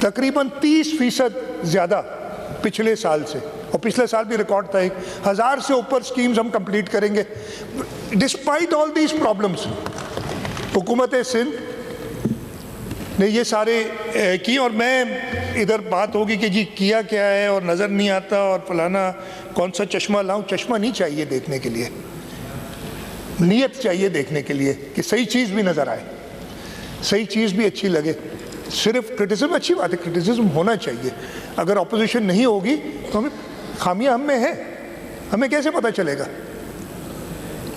तकरीबन 30% ज़्यादा पिछले साल से, और पिछले साल भी रिकॉर्ड था, 1000 से ऊपर स्कीम्स हम कंप्लीट करेंगे। डिस्पाइट ऑल दीज प्रॉब्लम्स हुकूमत सिंध ने ये सारे की। और मैं इधर बात होगी कि जी किया क्या है और नज़र नहीं आता और फलाना कौन सा चश्मा लाऊं। चश्मा नहीं चाहिए देखने के लिए, नीयत चाहिए देखने के लिए कि सही चीज़ भी नज़र आए, सही चीज़ भी अच्छी लगे। सिर्फ क्रिटिसिज्म अच्छी बात है, क्रिटिसिज्म होना चाहिए। अगर ऑपोजिशन नहीं होगी तो हमें खामियां हम में है, हमें कैसे पता चलेगा।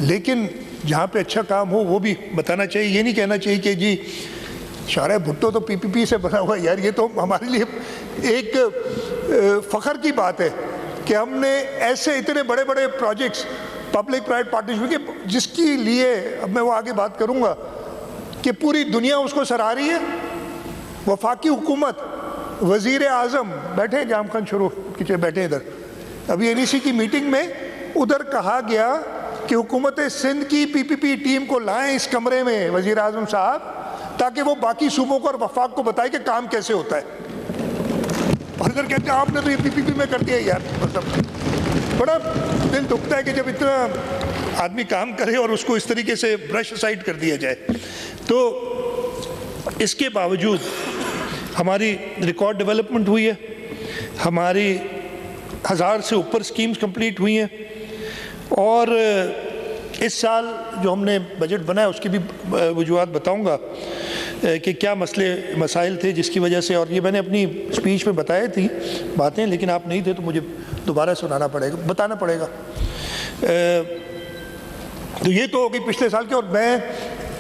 लेकिन जहाँ पे अच्छा काम हो वो भी बताना चाहिए। ये नहीं कहना चाहिए कि जी शाहरा भुट्टो तो पीपीपी से बना हुआ है। यार ये तो हमारे लिए एक फ़ख्र की बात है कि हमने ऐसे इतने बड़े बड़े प्रोजेक्ट्स पब्लिक प्राइवेट पार्टनरशिप के, जिसके लिए अब मैं वो आगे बात करूँगा कि पूरी दुनिया उसको सराह रही है। वफाकी हुकूमत, वज़ीर आज़म बैठे, जाम खान शरूफ के बैठे इधर, अभी NEC की मीटिंग में उधर कहा गया कि हुकूमत सिंध की पीपीपी टीम को लाएं इस कमरे में वज़ीर आज़म साहब, ताकि वो बाकी सूबों को और वफाक को बताए कि काम कैसे होता है। और इधर कहते हैं आपने तो ये पीपीपी में कर दिया। यार मतलब बड़ा दिल दुखता है कि जब इतना आदमी काम करे और उसको इस तरीके से ब्रश साइड कर दिया जाए। तो इसके बावजूद हमारी रिकॉर्ड डेवलपमेंट हुई है, हमारी 1000 से ऊपर स्कीम्स कंप्लीट हुई हैं। और इस साल जो हमने बजट बनाया उसकी भी वजूहात बताऊंगा कि क्या मसाइल थे जिसकी वजह से, और ये मैंने अपनी स्पीच में बताई थी बातें, लेकिन आप नहीं थे तो मुझे दोबारा सुनाना पड़ेगा, बताना पड़ेगा। तो ये तो हो गई पिछले साल की। और मैं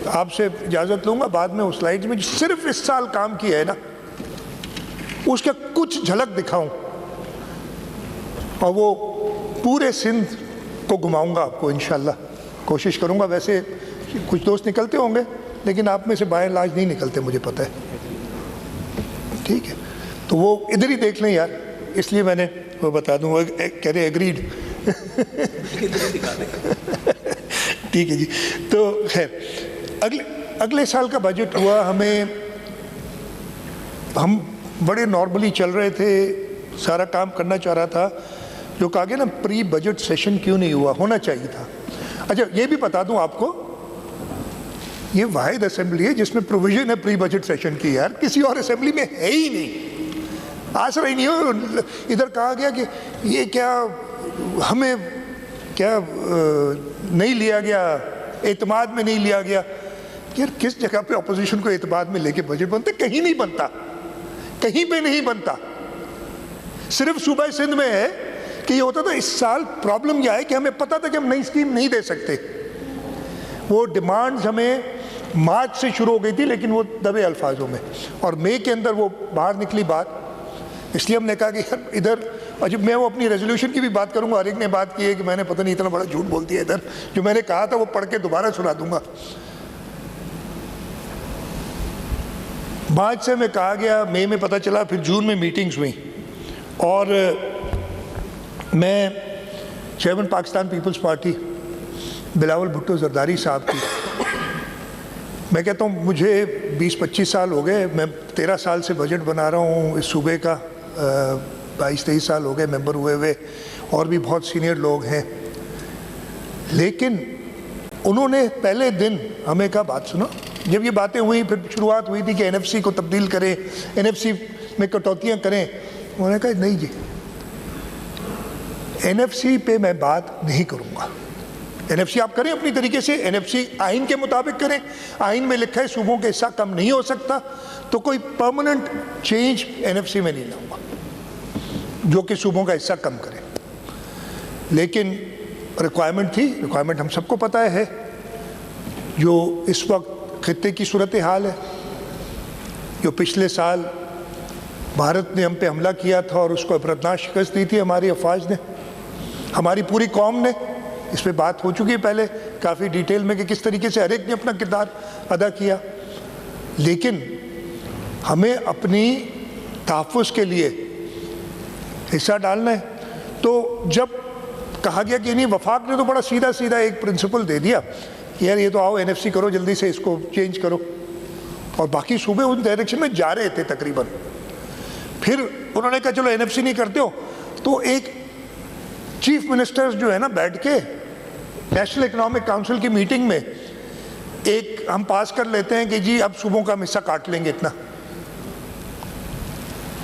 आपसे इजाज़त लूँगा बाद में उस स्लाइड्स में सिर्फ इस साल काम किया है ना उसका कुछ झलक दिखाऊं, और वो पूरे सिंध को घुमाऊंगा आपको इंशाल्लाह, कोशिश करूंगा। वैसे कुछ दोस्त निकलते होंगे लेकिन आप में से बाय एंड लार्ज नहीं निकलते, मुझे पता है, ठीक है। तो वो इधर ही देख लें यार, इसलिए मैंने वो बता दूं। वो कह रहे एग्रीड ठीक है जी। तो खैर अगले साल का बजट हुआ, हम बड़े नॉर्मली चल रहे थे, सारा काम करना चाह रहा था। जो कहा गया ना प्री बजट सेशन क्यों नहीं हुआ, होना चाहिए था। अच्छा ये भी बता दूं आपको, ये वाहिद असेंबली है जिसमें प्रोविजन है प्री बजट सेशन की। यार किसी और असेंबली में है ही नहीं, आसरा ही नहीं हो। इधर कहा गया कि ये क्या हमें क्या नहीं लिया गया, एतमाद में नहीं लिया गया। यार किस जगह पे अपोजिशन को एतमाद में लेके बजट बनता? कहीं नहीं बनता, कहीं पे नहीं बनता। सिर्फ सूबा सिंध में है कि ये होता था। इस साल प्रॉब्लम यह है कि हमें पता था कि हम नई स्कीम नहीं दे सकते। वो डिमांड्स हमें मार्च से शुरू हो गई थी लेकिन वो दबे अल्फाजों में, और मई के अंदर वो बाहर निकली बात। इसलिए हमने कहा कि यार इधर, और जब मैं वो अपनी रेजोल्यूशन की भी बात करूंगा, हर एक ने बात की है कि मैंने पता नहीं इतना बड़ा झूठ बोल दिया इधर, जो मैंने कहा था वो पढ़ के दोबारा सुना दूंगा। मार्च से मैं कहा गया, मई में पता चला, फिर जून में मीटिंग्स हुई। और मैं चेयरमैन पाकिस्तान पीपल्स पार्टी बिलावल भुट्टो जरदारी साहब की, मैं कहता हूँ मुझे 20-25 साल हो गए, मैं 13 साल से बजट बना रहा हूँ इस सूबे का, 22-23 साल हो गए मेंबर हुए, और भी बहुत सीनियर लोग हैं। लेकिन उन्होंने पहले दिन हमें कहा, बात सुनो, जब ये बातें हुई, फिर शुरुआत हुई थी कि NFC को तब्दील करें, NFC में कटौतियाँ करें। उन्होंने कहा नहीं जी, NFC पे मैं बात नहीं करूँगा। NFC आप करें अपनी तरीके से, NFC आइन के मुताबिक करें। आइन में लिखा है सूबों का हिस्सा कम नहीं हो सकता, तो कोई परमानेंट चेंज NFC में नहीं लाऊंगा जो कि सूबों का हिस्सा कम करे। लेकिन रिक्वायरमेंट थी, रिक्वायरमेंट हम सबको पता है, जो इस वक्त खित्ते की सूरत हाल है, जो पिछले साल भारत ने हम पे हमला किया था और उसको अबरतनाक शिकस्त दी थी हमारी अफवाज ने, हमारी पूरी कौम ने। इस पे बात हो चुकी है पहले काफ़ी डिटेल में कि किस तरीके से हर एक ने अपना किरदार अदा किया। लेकिन हमें अपनी तहफ़्फ़ुज़ के लिए हिस्सा डालना है। तो जब कहा गया कि नहीं, वफाक ने तो बड़ा सीधा सीधा एक प्रिंसिपल दे दिया कि यार ये तो आओ NFC करो, जल्दी से इसको चेंज करो, और बाकी सूबे उन डायरेक्शन में जा रहे थे तकरीबन। फिर उन्होंने कहा चलो एनएफसी नहीं करते हो, तो एक चीफ मिनिस्टर्स जो है ना बैठ के नेशनल इकोनॉमिक काउंसिल की मीटिंग में एक हम पास कर लेते हैं कि जी अब सूबों का हिस्सा काट लेंगे इतना।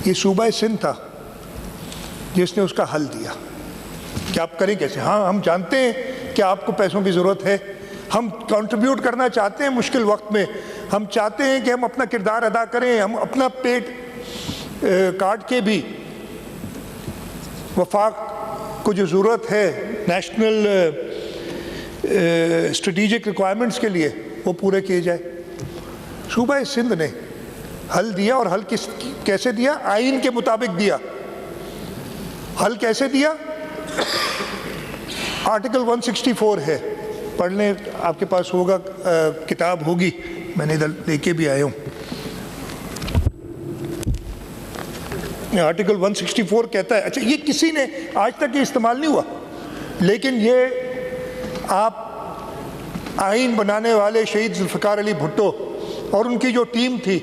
ये सूबा सिंध था जिसने उसका हल दिया कि आप करें कैसे। हाँ, हम जानते हैं कि आपको पैसों की ज़रूरत है, हम कंट्रीब्यूट करना चाहते हैं मुश्किल वक्त में, हम चाहते हैं कि हम अपना किरदार अदा करें, हम अपना पेट काट के भी वफाक को जो ज़रूरत है नेशनल स्ट्रेटेजिक रिक्वायरमेंट्स के लिए वो पूरे किए जाए। सूबा सिंध ने हल दिया, और हल कैसे दिया? आइन के मुताबिक दिया। हल कैसे दिया? आर्टिकल 164 है, पढ़ लें, आपके पास होगा, किताब होगी, मैंने इधर लेके भी आया हूँ। आर्टिकल 164 कहता है, अच्छा ये किसी ने आज तक ये इस्तेमाल नहीं हुआ, लेकिन ये आप आइन बनाने वाले शहीद जुल्फ़िकार अली भुट्टो और उनकी जो टीम थी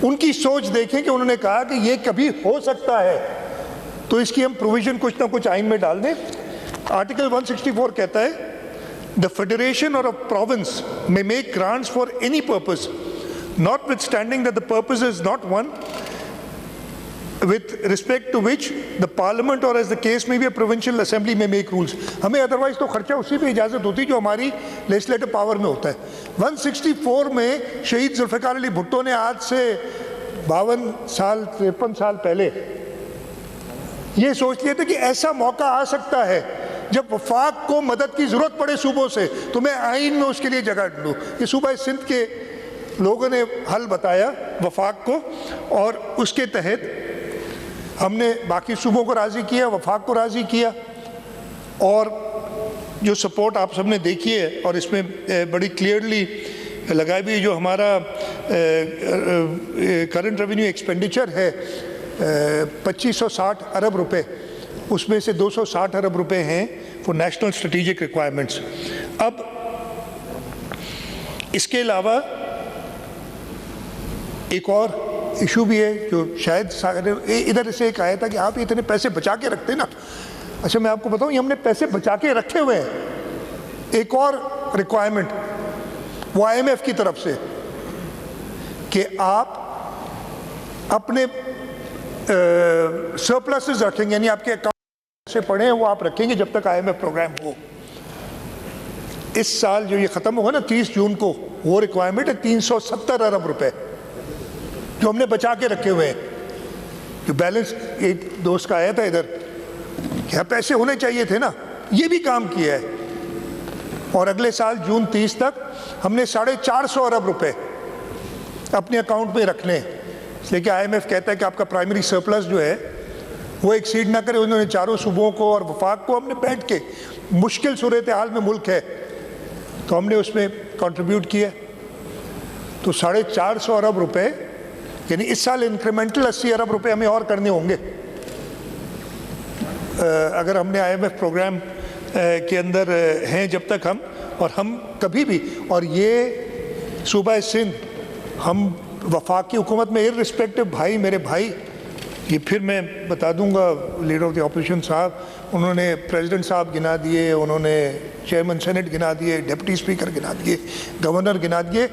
उनकी सोच देखें कि उन्होंने कहा कि ये कभी हो सकता है तो इसकी हम प्रोविजन कुछ ना कुछ आइन में डाल दें। आर्टिकल 164 कहता है द फेडरेशन और अ province may make grants for any purpose notwithstanding that the purpose is not one with respect to which the parliament or as the case may be a provincial assembly may make rules। हमें otherwise तो खर्चा उसी पे इजाज़त होती जो हमारी legislative power में होता है। 164 में शहीद जुल्फ़िकार अली भुट्टो ने आज से 52 साल 53 साल पहले ये सोच लिया था कि ऐसा मौका आ सकता है जब वफाक को मदद की ज़रूरत पड़े सूबों से, तो मैं आइन में उसके लिए जगह ढूंढूँ। ये सूबा सिंध के लोगों ने हल बताया वफाक को, और उसके तहत हमने बाकी सूबों को राज़ी किया, वफाक को राज़ी किया, और जो सपोर्ट आप सबने देखी है और इसमें बड़ी क्लियरली लगाई भी, जो हमारा करंट रेवेन्यू एक्सपेंडिचर है 2560 अरब रुपए, उसमें से 260 अरब रुपए हैं फॉर नेशनल स्ट्रेटेजिक रिक्वायरमेंट्स। अब इसके अलावा एक और इशू भी है जो शायद इधर से एक आया था कि आप इतने पैसे बचा के रखते ना। अच्छा मैं आपको बताऊं, ये हमने पैसे बचा के रखे हुए हैं। एक और रिक्वायरमेंट वो IMF की तरफ से कि आप अपने सरप्लसेस रखेंगे, यानी आपके अकाउंट से पड़े हैं वो आप रखेंगे जब तक IMF प्रोग्राम हो। इस साल जो ये ख़त्म होगा ना 30 जून को, वो रिक्वायरमेंट है 370 अरब रुपए जो हमने बचा के रखे हुए हैं। जो बैलेंस एक दोस्त का आया था इधर, क्या पैसे होने चाहिए थे ना, ये भी काम किया है। और अगले साल जून 30 तक हमने 450 अरब रुपए अपने अकाउंट में रखने, इसलिए कि IMF कहता है कि आपका प्राइमरी सरप्लस जो है वो एक्सीड ना करे। उन्होंने चारों सूबों को और वफाक को हमने बैठ के, मुश्किल सूरत हाल में मुल्क है तो हमने उसमें कंट्रीब्यूट किया। तो 450 अरब रुपए, यानी इस साल इंक्रीमेंटल 80 अरब रुपए हमें और करने होंगे अगर हमने IMF प्रोग्राम के अंदर हैं जब तक हम, और हम कभी भी, और ये सूबा सिंध हम वफाक की हुकूमत में इर्रिस्पेक्टिव, भाई मेरे भाई, ये फिर मैं बता दूंगा लीडर ऑफ द अपोजिशन साहब, उन्होंने प्रेसिडेंट साहब गिना दिए, उन्होंने चेयरमैन सेनेट गिना दिए, डिप्टी स्पीकर गिना दिए, गवर्नर गिना दिए,